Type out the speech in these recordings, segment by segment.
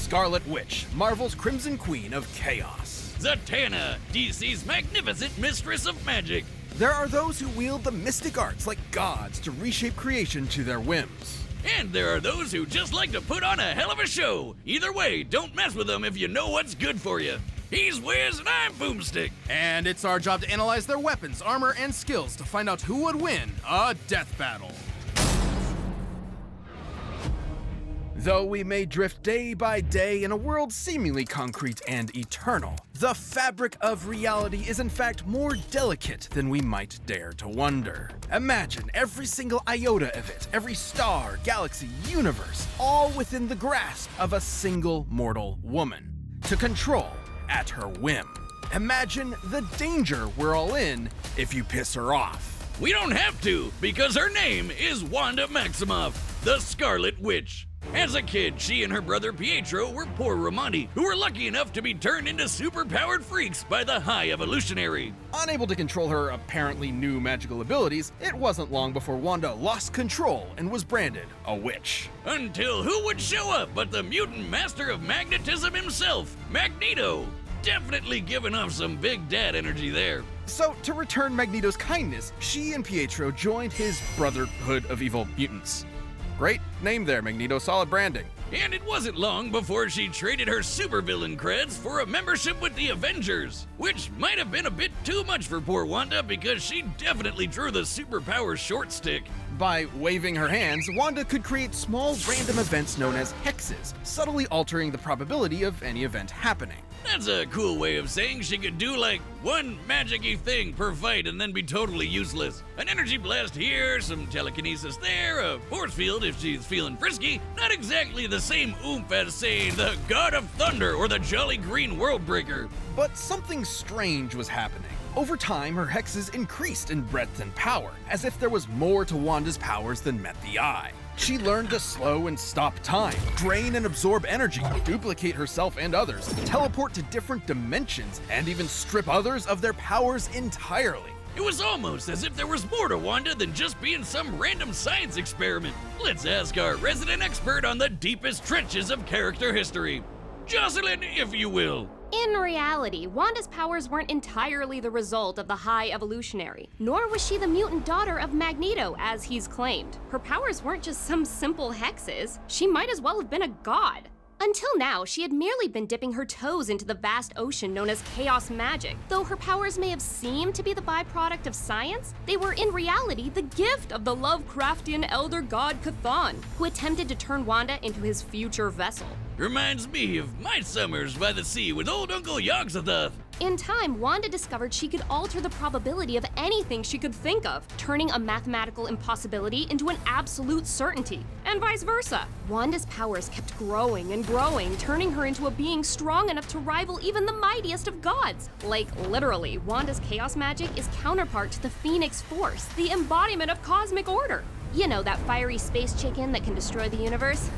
Scarlet Witch, Marvel's Crimson Queen of Chaos. Zatanna, DC's magnificent mistress of magic. There are those who wield the mystic arts like gods to reshape creation to their whims. And there are those who just like to put on a hell of a show. Either way, don't mess with them if you know what's good for you. He's Wiz and I'm Boomstick. And it's our job to analyze their weapons, armor, and skills to find out who would win a death battle. Though we may drift day by day in a world seemingly concrete and eternal, the fabric of reality is in fact more delicate than we might dare to wonder. Imagine every single iota of it, every star, galaxy, universe, all within the grasp of a single mortal woman, to control at her whim. Imagine the danger we're all in if you piss her off. We don't have to, because her name is Wanda Maximoff, the Scarlet Witch. As a kid, she and her brother Pietro were poor Romani, who were lucky enough to be turned into super-powered freaks by the High Evolutionary. Unable to control her apparently new magical abilities, it wasn't long before Wanda lost control and was branded a witch. Until who would show up but the mutant master of magnetism himself, Magneto? Definitely giving off some big dad energy there. So, to return Magneto's kindness, she and Pietro joined his Brotherhood of Evil Mutants. Great name there, Magneto. Solid branding. And it wasn't long before she traded her supervillain creds for a membership with the Avengers, which might have been a bit too much for poor Wanda because she definitely drew the superpower short stick. By waving her hands, Wanda could create small random events known as hexes, subtly altering the probability of any event happening. That's a cool way of saying she could do like one magic-y thing per fight and then be totally useless. An energy blast here, some telekinesis there, a force field if she's feeling frisky. Not exactly the same oomph as, say, the God of Thunder or the Jolly Green Worldbreaker. But something strange was happening. Over time, her hexes increased in breadth and power, as if there was more to Wanda's powers than met the eye. She learned to slow and stop time, drain and absorb energy, duplicate herself and others, teleport to different dimensions, and even strip others of their powers entirely. It was almost as if there was more to Wanda than just being some random science experiment. Let's ask our resident expert on the deepest trenches of character history. Jocelyn, if you will. In reality, Wanda's powers weren't entirely the result of the High Evolutionary, nor was she the mutant daughter of Magneto, as he's claimed. Her powers weren't just some simple hexes. She might as well have been a god. Until now, she had merely been dipping her toes into the vast ocean known as chaos magic. Though her powers may have seemed to be the byproduct of science, they were in reality the gift of the Lovecraftian elder god Cthon, who attempted to turn Wanda into his future vessel. Reminds me of my summers by the sea with old Uncle Yogg-Sothoth. In time, Wanda discovered she could alter the probability of anything she could think of, turning a mathematical impossibility into an absolute certainty, and vice versa. Wanda's powers kept growing and growing, turning her into a being strong enough to rival even the mightiest of gods. Like, literally, Wanda's chaos magic is counterpart to the Phoenix Force, the embodiment of cosmic order. You know, that fiery space chicken that can destroy the universe?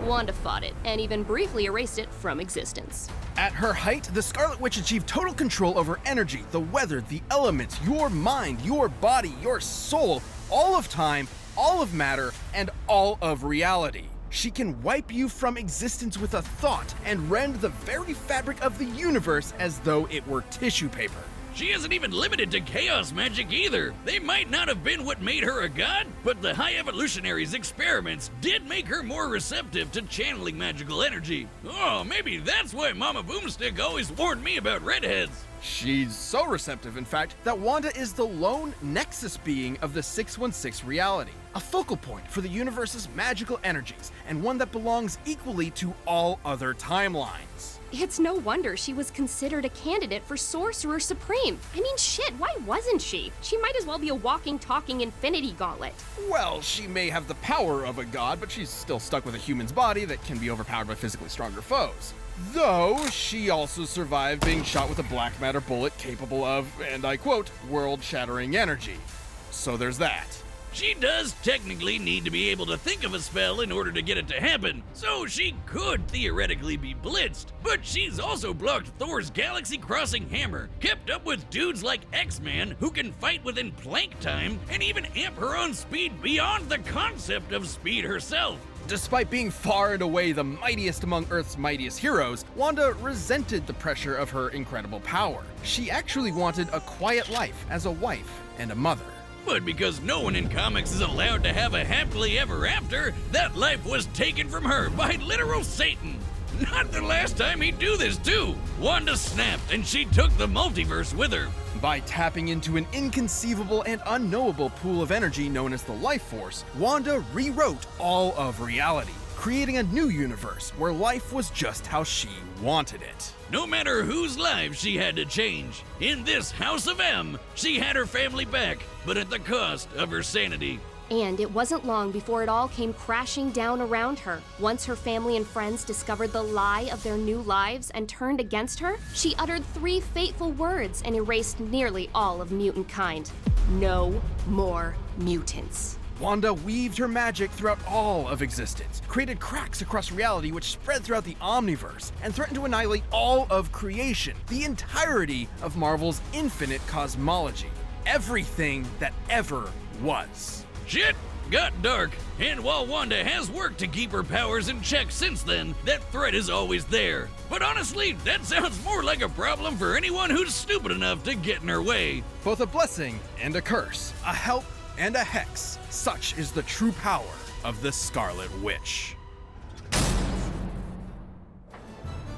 Wanda fought it, and even briefly erased it from existence. At her height, the Scarlet Witch achieved total control over energy, the weather, the elements, your mind, your body, your soul, all of time, all of matter, and all of reality. She can wipe you from existence with a thought and rend the very fabric of the universe as though it were tissue paper. She isn't even limited to chaos magic either. They might not have been what made her a god, but the High Evolutionary's experiments did make her more receptive to channeling magical energy. Oh, maybe that's why Mama Boomstick always warned me about redheads. She's so receptive, in fact, that Wanda is the lone nexus being of the 616 reality, a focal point for the universe's magical energies, and one that belongs equally to all other timelines. It's no wonder she was considered a candidate for Sorcerer Supreme. I mean, shit, why wasn't she? She might as well be a walking, talking Infinity Gauntlet. Well, she may have the power of a god, but she's still stuck with a human's body that can be overpowered by physically stronger foes. Though, she also survived being shot with a black matter bullet capable of, and I quote, world-shattering energy. So there's that. She does technically need to be able to think of a spell in order to get it to happen, so she could theoretically be blitzed. But she's also blocked Thor's galaxy-crossing hammer, kept up with dudes like X-Man who can fight within plank time, and even amp her own speed beyond the concept of speed herself. Despite being far and away the mightiest among Earth's mightiest heroes, Wanda resented the pressure of her incredible power. She actually wanted a quiet life as a wife and a mother. But because no one in comics is allowed to have a happily ever after, that life was taken from her by literal Satan. Not the last time he'd do this, too. Wanda snapped, and she took the multiverse with her. By tapping into an inconceivable and unknowable pool of energy known as the Life Force, Wanda rewrote all of reality, creating a new universe where life was just how she wanted it. No matter whose lives she had to change, in this House of M, she had her family back, but at the cost of her sanity. And it wasn't long before it all came crashing down around her. Once her family and friends discovered the lie of their new lives and turned against her, she uttered 3 fateful words and erased nearly all of mutant kind. No more mutants. Wanda weaved her magic throughout all of existence, created cracks across reality which spread throughout the Omniverse, and threatened to annihilate all of creation, the entirety of Marvel's infinite cosmology. Everything that ever was. Shit got dark, and while Wanda has worked to keep her powers in check since then, that threat is always there. But honestly, that sounds more like a problem for anyone who's stupid enough to get in her way. Both a blessing and a curse, a help and a hex. Such is the true power of the Scarlet Witch.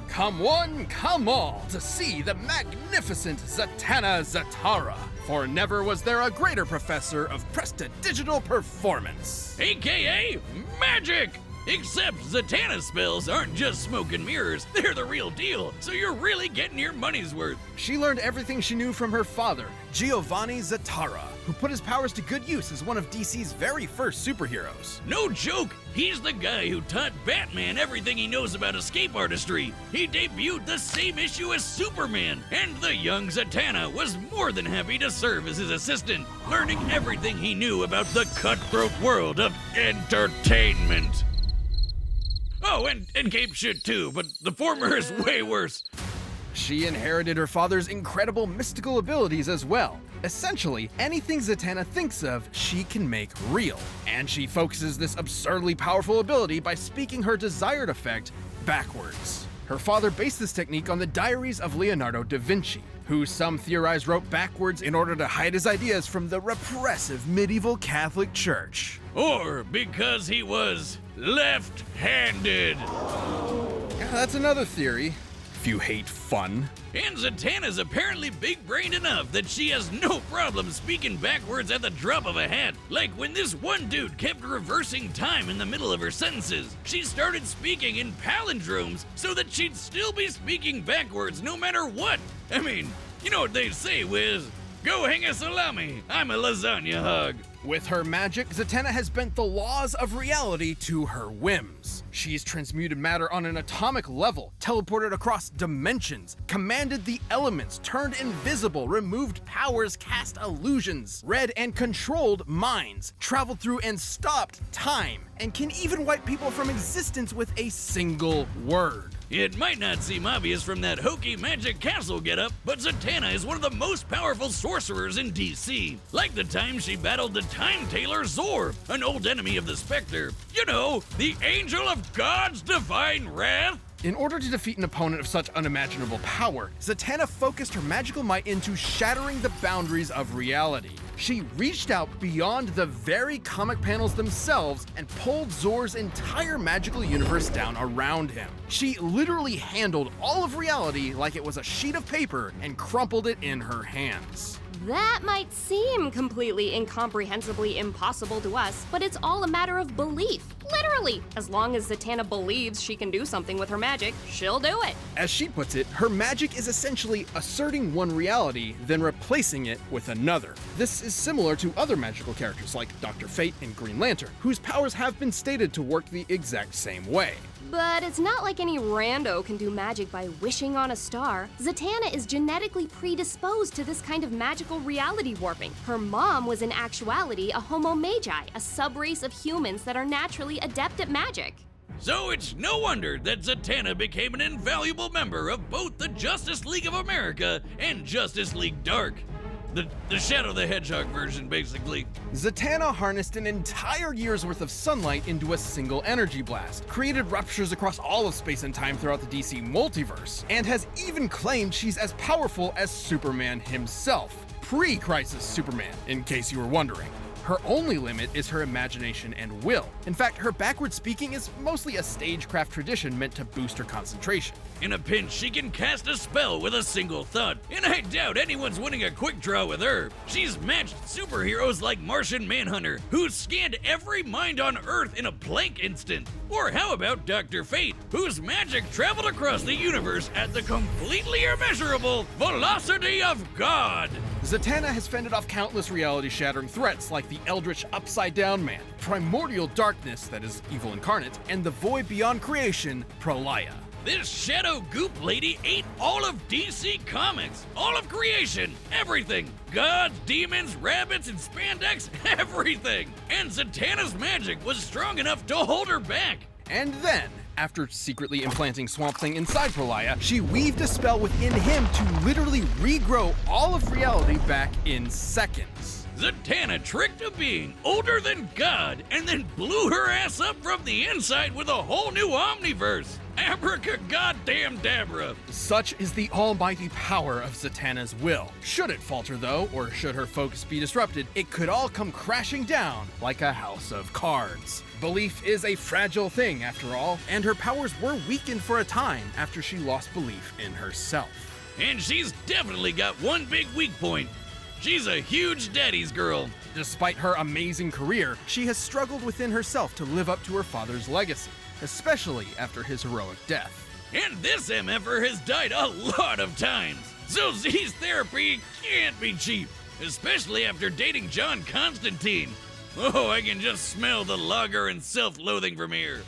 Come one, come all, to see the magnificent Zatanna Zatara. For never was there a greater professor of prestidigital performance. AKA magic! Except Zatanna's spells aren't just smoke and mirrors, they're the real deal, so you're really getting your money's worth. She learned everything she knew from her father, Giovanni Zatara, who put his powers to good use as one of DC's very first superheroes. No joke, he's the guy who taught Batman everything he knows about escape artistry. He debuted the same issue as Superman, and the young Zatanna was more than happy to serve as his assistant, learning everything he knew about the cutthroat world of entertainment. Oh, and cape shit too, but the former is way worse. She inherited her father's incredible mystical abilities as well. Essentially, anything Zatanna thinks of, she can make real. And she focuses this absurdly powerful ability by speaking her desired effect backwards. Her father based this technique on the diaries of Leonardo da Vinci, who some theorize wrote backwards in order to hide his ideas from the repressive medieval Catholic Church. Or because he was left-handed. Yeah, that's another theory, if you hate fun. And Zatanna's apparently big-brained enough that she has no problem speaking backwards at the drop of a hat. Like when this one dude kept reversing time in the middle of her sentences, she started speaking in palindromes so that she'd still be speaking backwards no matter what. I mean, you know what they say, Wiz? Go hang a salami, I'm a lasagna hog. With her magic, Zatanna has bent the laws of reality to her whims. She's transmuted matter on an atomic level, teleported across dimensions, commanded the elements, turned invisible, removed powers, cast illusions, read and controlled minds, traveled through and stopped time, and can even wipe people from existence with a single word. It might not seem obvious from that hokey magic castle getup, but Zatanna is one of the most powerful sorcerers in DC. Like the time she battled the Time Tailor Zor, an old enemy of the Spectre. You know, the angel of God's divine wrath. In order to defeat an opponent of such unimaginable power, Zatanna focused her magical might into shattering the boundaries of reality. She reached out beyond the very comic panels themselves and pulled Zor's entire magical universe down around him. She literally handled all of reality like it was a sheet of paper and crumpled it in her hands. That might seem completely incomprehensibly impossible to us, but it's all a matter of belief. Literally, as long as Zatanna believes she can do something with her magic, she'll do it. As she puts it, her magic is essentially asserting one reality, then replacing it with another. This is similar to other magical characters like Dr. Fate and Green Lantern, whose powers have been stated to work the exact same way. But it's not like any rando can do magic by wishing on a star. Zatanna is genetically predisposed to this kind of magical reality warping. Her mom was in actuality a Homo Magi, a subrace of humans that are naturally adept at magic. So it's no wonder that Zatanna became an invaluable member of both the Justice League of America and Justice League Dark. The Shadow the Hedgehog version, basically. Zatanna harnessed an entire year's worth of sunlight into a single energy blast, created ruptures across all of space and time throughout the DC multiverse, and has even claimed she's as powerful as Superman himself. Pre-Crisis Superman, in case you were wondering. Her only limit is her imagination and will. In fact, her backward speaking is mostly a stagecraft tradition meant to boost her concentration. In a pinch, she can cast a spell with a single thought, and I doubt anyone's winning a quick draw with her. She's matched superheroes like Martian Manhunter, who's scanned every mind on Earth in a blank instant. Or how about Dr. Fate, whose magic traveled across the universe at the completely immeasurable velocity of God? Zatanna has fended off countless reality-shattering threats like the Eldritch Upside-Down Man, Primordial Darkness, that is evil incarnate, and the Void Beyond Creation, Prolaya. This shadow goop lady ate all of DC Comics, all of creation, everything. Gods, demons, rabbits, and spandex, everything. And Zatanna's magic was strong enough to hold her back. And then, after secretly implanting Swamp Thing inside Prolaya, she weaved a spell within him to literally regrow all of reality back in seconds. Zatanna tricked a being older than God and then blew her ass up from the inside with a whole new omniverse. Abracadaddamn-dabra. Such is the almighty power of Zatanna's will. Should it falter though, or should her focus be disrupted, it could all come crashing down like a house of cards. Belief is a fragile thing after all, and her powers were weakened for a time after she lost belief in herself. And she's definitely got one big weak point. She's a huge daddy's girl. Despite her amazing career, she has struggled within herself to live up to her father's legacy, especially after his heroic death. And this MFer has died a lot of times, so Z's therapy can't be cheap, especially after dating John Constantine. Oh, I can just smell the lager and self-loathing from here.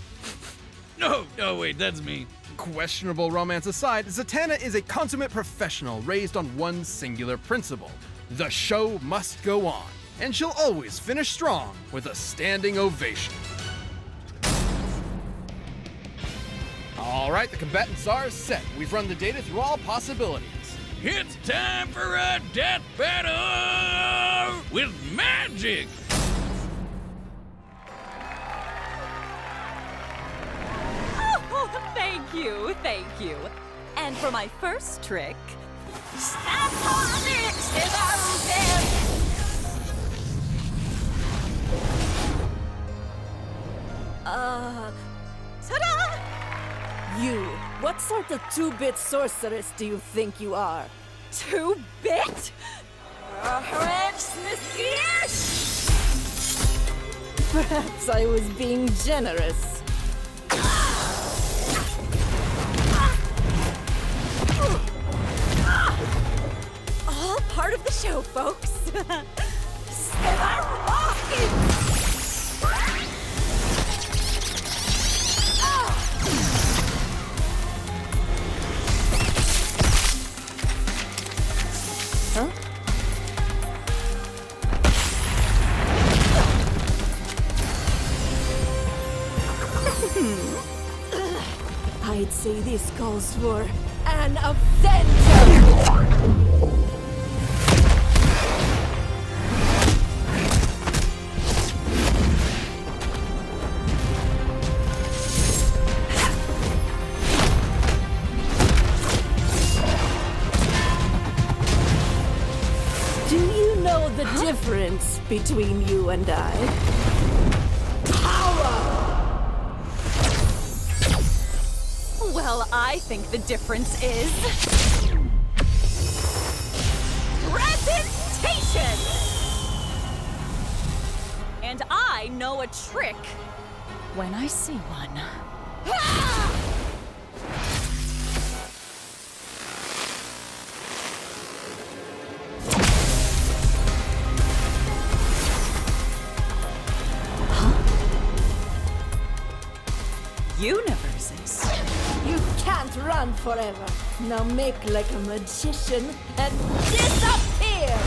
No, wait, that's me. Questionable romance aside, Zatanna is a consummate professional raised on one singular principle. The show must go on, and she'll always finish strong with a standing ovation. All right, the combatants are set. We've run the data through all possibilities. It's time for a death battle with magic! Oh, thank you. And for my first trick... ta-da! You, what sort of 2-bit sorceress do you think you are? 2-bit? Perhaps I was being generous. All part of the show, folks. Huh? I'd say this calls for an Avenger! Do you know the difference between you and I? Power! Well, I think the difference is... presentation! And I know a trick when I see one. Universe Jesus. You can't run forever. Now make like a magician and disappear!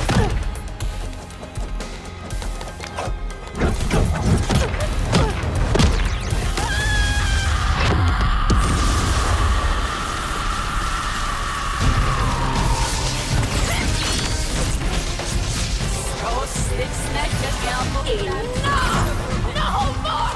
Enough! No more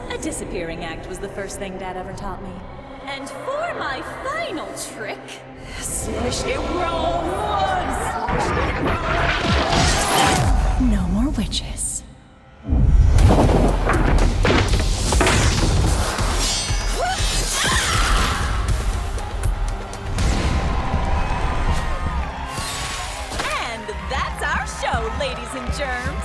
A disappearing act was the first thing Dad ever taught me. And for my final trick, no more witches. And that's our show, ladies and germs.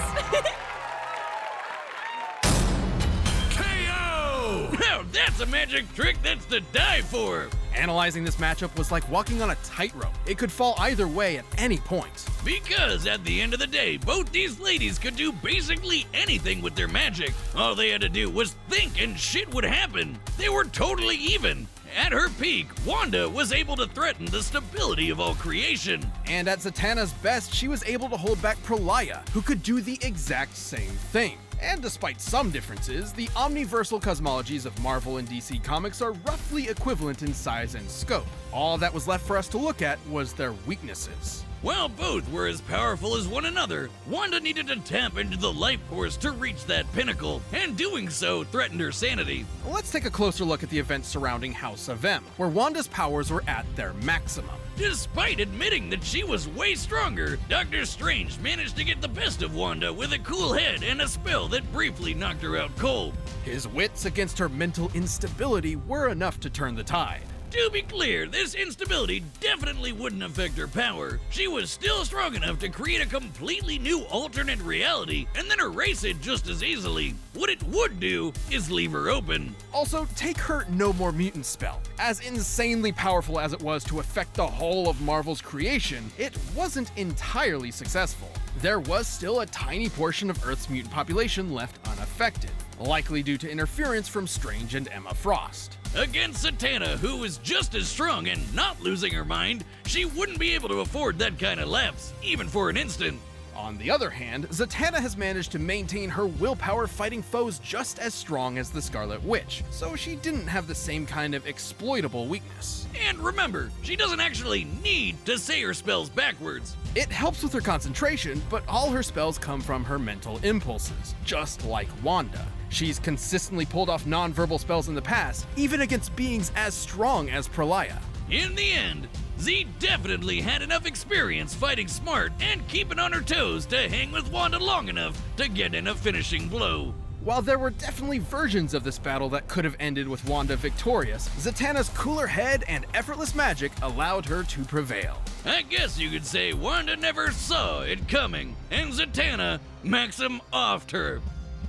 Now that's a magic trick that's to die for! Analyzing this matchup was like walking on a tightrope. It could fall either way at any point. Because at the end of the day, both these ladies could do basically anything with their magic. All they had to do was think and shit would happen. They were totally even. At her peak, Wanda was able to threaten the stability of all creation. And at Zatanna's best, she was able to hold back Prolaya, who could do the exact same thing. And despite some differences, the omniversal cosmologies of Marvel and DC Comics are roughly equivalent in size and scope. All that was left for us to look at was their weaknesses. While both were as powerful as one another, Wanda needed to tap into the life force to reach that pinnacle, and doing so threatened her sanity. Let's take a closer look at the events surrounding House of M, where Wanda's powers were at their maximum. Despite admitting that she was way stronger, Doctor Strange managed to get the best of Wanda with a cool head and a spell that briefly knocked her out cold. His wits against her mental instability were enough to turn the tide. To be clear, this instability definitely wouldn't affect her power. She was still strong enough to create a completely new alternate reality and then erase it just as easily. What it would do is leave her open. Also, take her No More Mutant spell. As insanely powerful as it was to affect the whole of Marvel's creation, it wasn't entirely successful. There was still a tiny portion of Earth's mutant population left unaffected, likely due to interference from Strange and Emma Frost. Against Zatanna, who is just as strong and not losing her mind, she wouldn't be able to afford that kind of lapse, even for an instant. On the other hand, Zatanna has managed to maintain her willpower fighting foes just as strong as the Scarlet Witch, so she didn't have the same kind of exploitable weakness. And remember, she doesn't actually need to say her spells backwards. It helps with her concentration, but all her spells come from her mental impulses, just like Wanda. She's consistently pulled off non-verbal spells in the past, even against beings as strong as Prolaya. In the end, Z definitely had enough experience fighting smart and keeping on her toes to hang with Wanda long enough to get in a finishing blow. While there were definitely versions of this battle that could have ended with Wanda victorious, Zatanna's cooler head and effortless magic allowed her to prevail. I guess you could say Wanda never saw it coming, and Zatanna maxim offed her.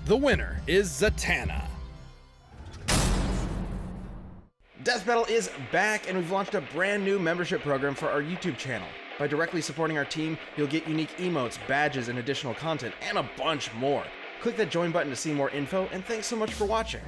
The winner is Zatanna. Death Metal is back, and we've launched a brand new membership program for our YouTube channel. By directly supporting our team, you'll get unique emotes, badges, and additional content, and a bunch more. Click that join button to see more info, and thanks so much for watching.